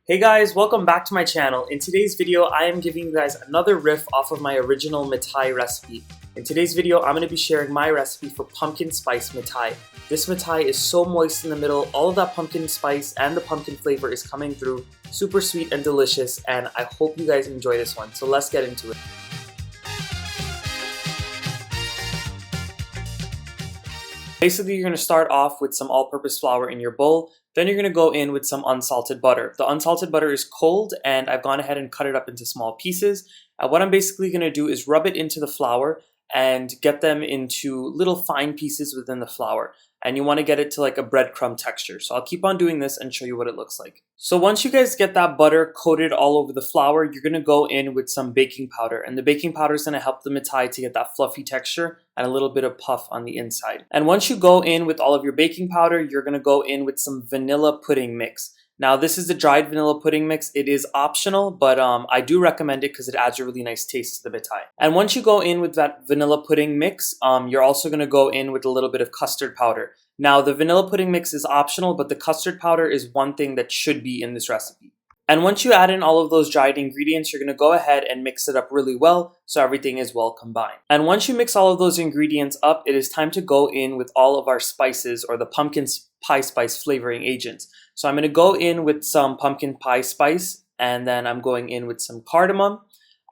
Hey guys, welcome back to my channel. In today's video, I am giving you guys another riff off of my original Mithai recipe. In today's video, I'm going to be sharing my recipe for pumpkin spice Mithai. This Mithai is so moist in the middle, all of that pumpkin spice and the pumpkin flavor is coming through, super sweet and delicious, and I hope you guys enjoy this one. So let's get into it. Basically, you're going to start off with some all-purpose flour in your bowl. Then you're going to go in with some unsalted butter. The unsalted butter is cold and I've gone ahead and cut it up into small pieces. What I'm basically going to do is rub it into the flour and get them into little fine pieces within the flour. And you want to get it to like a breadcrumb texture. So I'll keep on doing this and show you what it looks like. So once you guys get that butter coated all over the flour, you're going to go in with some baking powder. And the baking powder is going to help the Mithai to get that fluffy texture and a little bit of puff on the inside. And once you go in with all of your baking powder, you're going to go in with some vanilla pudding mix. Now this is the dried vanilla pudding mix. It is optional, but I do recommend it because it adds a really nice taste to the Mithai. And once you go in with that vanilla pudding mix, you're also going to go in with a little bit of custard powder. Now the vanilla pudding mix is optional, but the custard powder is one thing that should be in this recipe. And once you add in all of those dried ingredients, you're going to go ahead and mix it up really well so everything is well combined. And once you mix all of those ingredients up, it is time to go in with all of our spices or the pumpkin pie spice flavoring agents. So I'm going to go in with some pumpkin pie spice, and then I'm going in with some cardamom.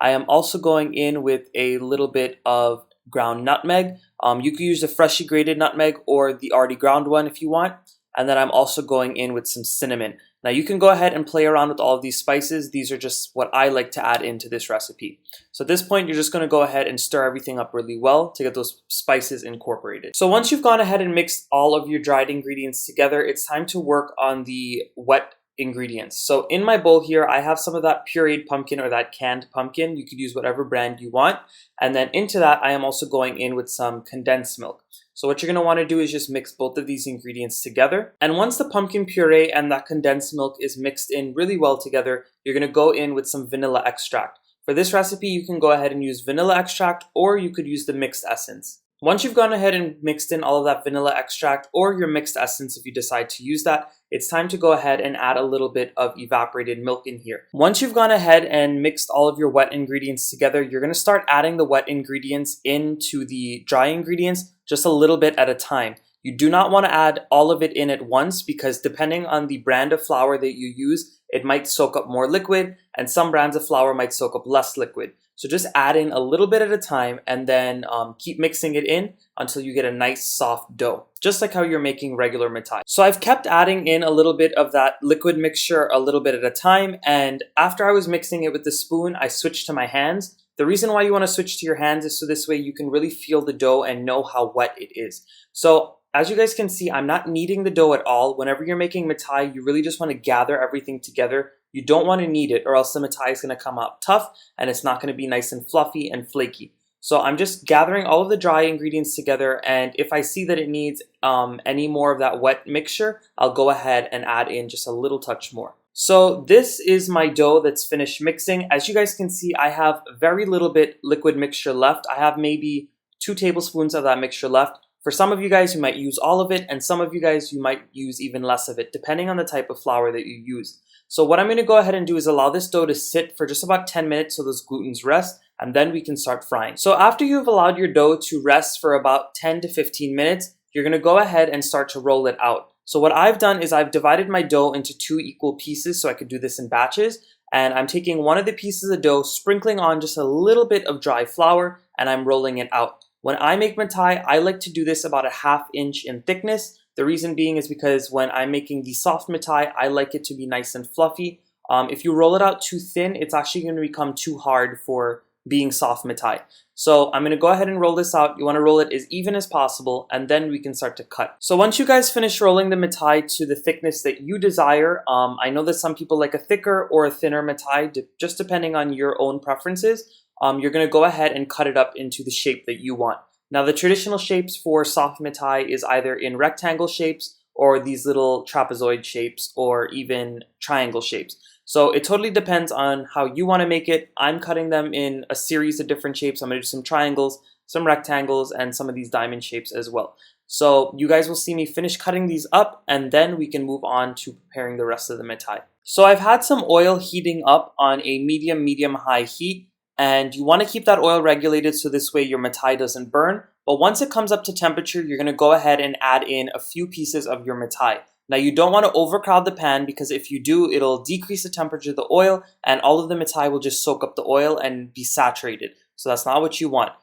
I am also going in with a little bit of ground nutmeg. You could use the freshly grated nutmeg or the already ground one if you want. And then I'm also going in with some cinnamon. Now you can go ahead and play around with all of these spices. These are just what I like to add into this recipe. So at this point, you're just going to go ahead and stir everything up really well to get those spices incorporated. So once you've gone ahead and mixed all of your dried ingredients together, it's time to work on the wet ingredients. So in my bowl here, I have some of that pureed pumpkin or that canned pumpkin. You could use whatever brand you want. And then into that, I am also going in with some condensed milk. So what you're going to want to do is just mix both of these ingredients together. And once the pumpkin puree and that condensed milk is mixed in really well together, you're going to go in with some vanilla extract. For this recipe, you can go ahead and use vanilla extract, or you could use the mixed essence. Once you've gone ahead and mixed in all of that vanilla extract or your mixed essence, if you decide to use that, it's time to go ahead and add a little bit of evaporated milk in here. Once you've gone ahead and mixed all of your wet ingredients together, you're going to start adding the wet ingredients into the dry ingredients just a little bit at a time. You do not want to add all of it in at once because depending on the brand of flour that you use, it might soak up more liquid and some brands of flour might soak up less liquid. So just add in a little bit at a time and then keep mixing it in until you get a nice soft dough, just like how you're making regular Mithai. So I've kept adding in a little bit of that liquid mixture a little bit at a time, and after I was mixing it with the spoon, I switched to my hands. The reason why you want to switch to your hands is so this way you can really feel the dough and know how wet it is. So as you guys can see, I'm not kneading the dough at all. Whenever you're making Mithai, you really just want to gather everything together. You don't want to knead it or else the Mithai is going to come out tough and it's not going to be nice and fluffy and flaky. So I'm just gathering all of the dry ingredients together, and if I see that it needs any more of that wet mixture, I'll go ahead and add in just a little touch more. So this is my dough that's finished mixing. As you guys can see, I have very little bit liquid mixture left. I have maybe 2 tablespoons of that mixture left. For some of you guys, you might use all of it, and some of you guys, you might use even less of it, depending on the type of flour that you use. So what I'm going to go ahead and do is allow this dough to sit for just about 10 minutes so those glutens rest, and then we can start frying. So after you've allowed your dough to rest for about 10 to 15 minutes, you're going to go ahead and start to roll it out. So what I've done is I've divided my dough into 2 equal pieces so I could do this in batches. And I'm taking one of the pieces of dough, sprinkling on just a little bit of dry flour, and I'm rolling it out. When I make Mithai, I like to do this about a ½ inch in thickness. The reason being is because when I'm making the soft Mithai, I like it to be nice and fluffy. If you roll it out too thin, it's actually going to become too hard for being soft Mithai. So I'm going to go ahead and roll this out. You want to roll it as even as possible, and then we can start to cut. So once you guys finish rolling the Mithai to the thickness that you desire, I know that some people like a thicker or a thinner Mithai, just depending on your own preferences. You're going to go ahead and cut it up into the shape that you want. Now the traditional shapes for soft Mithai is either in rectangle shapes or these little trapezoid shapes or even triangle shapes. So it totally depends on how you want to make it. I'm cutting them in a series of different shapes. I'm going to do some triangles, some rectangles, and some of these diamond shapes as well. So you guys will see me finish cutting these up, and then we can move on to preparing the rest of the Mithai. So I've had some oil heating up on a medium-high heat, and you want to keep that oil regulated so this way your mithai doesn't burn. But once it comes up to temperature, you're going to go ahead and add in a few pieces of your mithai. Now you don't want to overcrowd the pan because if you do, it'll decrease the temperature of the oil and all of the mithai will just soak up the oil and be saturated. So that's not what you want.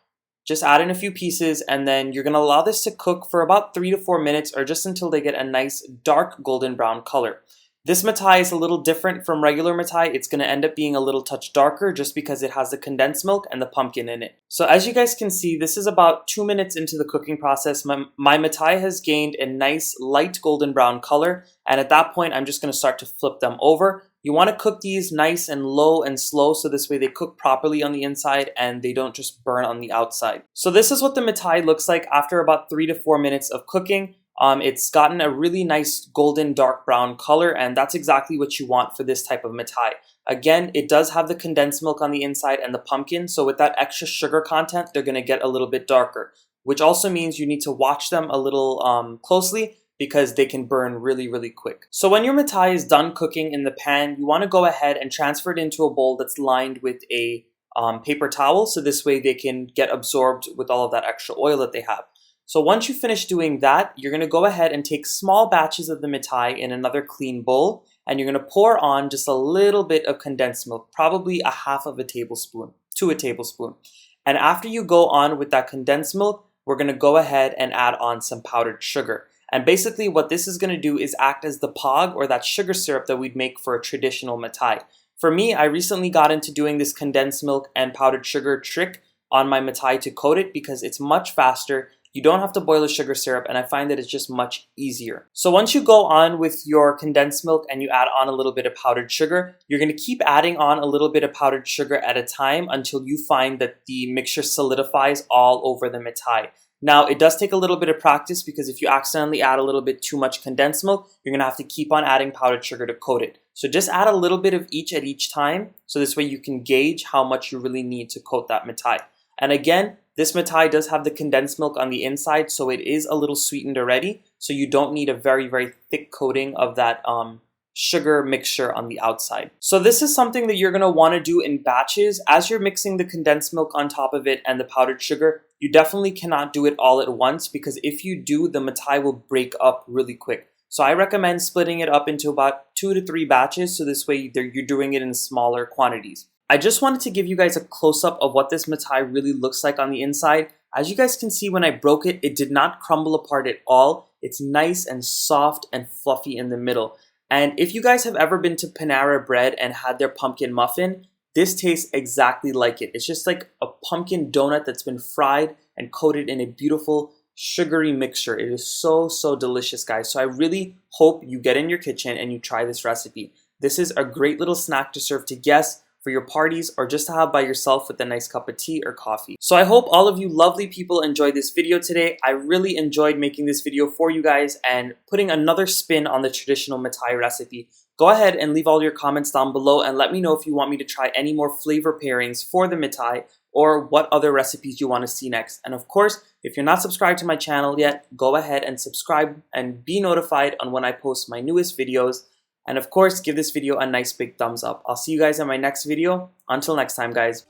Just add in a few pieces and then you're going to allow this to cook for about 3 to 4 minutes or just until they get a nice dark golden brown color. This mithai is a little different from regular mithai. It's going to end up being a little touch darker just because it has the condensed milk and the pumpkin in it. So as you guys can see, this is about 2 minutes into the cooking process. My mithai has gained a nice light golden brown color, and at that point I'm just going to start to flip them over. You want to cook these nice and low and slow so this way they cook properly on the inside and they don't just burn on the outside. So this is what the mithai looks like after about 3 to 4 minutes of cooking. It's gotten a really nice golden dark brown color, and that's exactly what you want for this type of mithai. Again, it does have the condensed milk on the inside and the pumpkin, so with that extra sugar content, they're going to get a little bit darker, which also means you need to watch them a little closely because they can burn really, really quick. So when your mithai is done cooking in the pan, you want to go ahead and transfer it into a bowl that's lined with a paper towel, so this way they can get absorbed with all of that extra oil that they have. So once you finish doing that, you're going to go ahead and take small batches of the mithai in another clean bowl, and you're going to pour on just a little bit of condensed milk, probably a half of a tablespoon to a tablespoon. And after you go on with that condensed milk, we're going to go ahead and add on some powdered sugar. And basically what this is going to do is act as the pog, or that sugar syrup that we'd make for a traditional mithai. For me, I recently got into doing this condensed milk and powdered sugar trick on my mithai to coat it because it's much faster. You don't have to boil the sugar syrup, and I find that it's just much easier. So once you go on with your condensed milk and you add on a little bit of powdered sugar, you're going to keep adding on a little bit of powdered sugar at a time until you find that the mixture solidifies all over the mithai. Now, it does take a little bit of practice because if you accidentally add a little bit too much condensed milk, you're going to have to keep on adding powdered sugar to coat it. So just add a little bit of each at each time, so this way you can gauge how much you really need to coat that mithai. And again, this mithai does have the condensed milk on the inside, so it is a little sweetened already, so you don't need a very, very thick coating of that sugar mixture on the outside. So this is something that you're going to want to do in batches. As you're mixing the condensed milk on top of it and the powdered sugar, you definitely cannot do it all at once because if you do, the mithai will break up really quick. So I recommend splitting it up into about 2 to 3 batches, so this way you're doing it in smaller quantities. I just wanted to give you guys a close-up of what this mithai really looks like on the inside. As you guys can see, when I broke it, it did not crumble apart at all. It's nice and soft and fluffy in the middle. And if you guys have ever been to Panera Bread and had their pumpkin muffin, this tastes exactly like it. It's just like a pumpkin donut that's been fried and coated in a beautiful sugary mixture. It is so, so delicious, guys. So I really hope you get in your kitchen and you try this recipe. This is a great little snack to serve to guests, for your parties, or just to have by yourself with a nice cup of tea or coffee. So I hope all of you lovely people enjoyed this video today. I really enjoyed making this video for you guys and putting another spin on the traditional mithai recipe. Go ahead and leave all your comments down below and let me know if you want me to try any more flavor pairings for the mithai or what other recipes you want to see next. And of course, if you're not subscribed to my channel yet, go ahead and subscribe and be notified on when I post my newest videos. And of course, give this video a nice big thumbs up. I'll see you guys in my next video. Until next time, guys.